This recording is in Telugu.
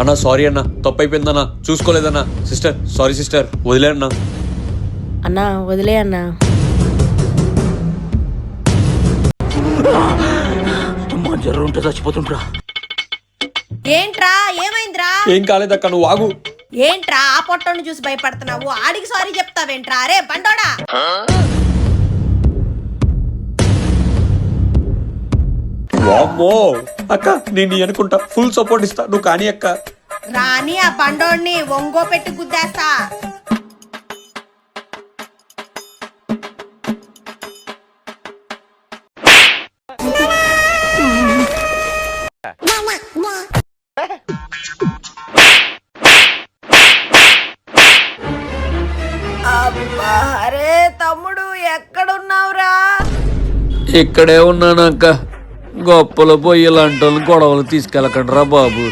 అన్నా సారీ అన్నా, తప్పు అయిపోయిందన్నా, చూసుకోలేదన్నా. సిస్టర్ సారీ సిస్టర్, వదిలే అన్నా. అన్నా వదిలే అన్నా. జర్రుంటే చచ్చిపోతుంటా. ఏంట్రా ఏమైందిరా? ఏం కాలేదక్క, నువ్వు ఆగు. ఏంట్రా ఆ పొట్టను చూసి భయపడుతున్నావు? ఆడికి సారీ చెప్తావేంట్రా? అరే బండోడా! వామ్మో అక్క, నేను అనుకుంటా ఫుల్ సపోర్ట్ ఇస్తా, నువ్వు కానీ అక్క. రాని ఆ బండోడిని ఒంగో పెట్టి గుద్దేస్తా. అబ్బా, అరే తమ్ముడు ఎక్కడున్నావురా? ఇక్కడే ఉన్నానక్క. గొప్పలు పొయ్యి లాంటి గొడవలు తీసుకెళ్ళకండి రా బాబు.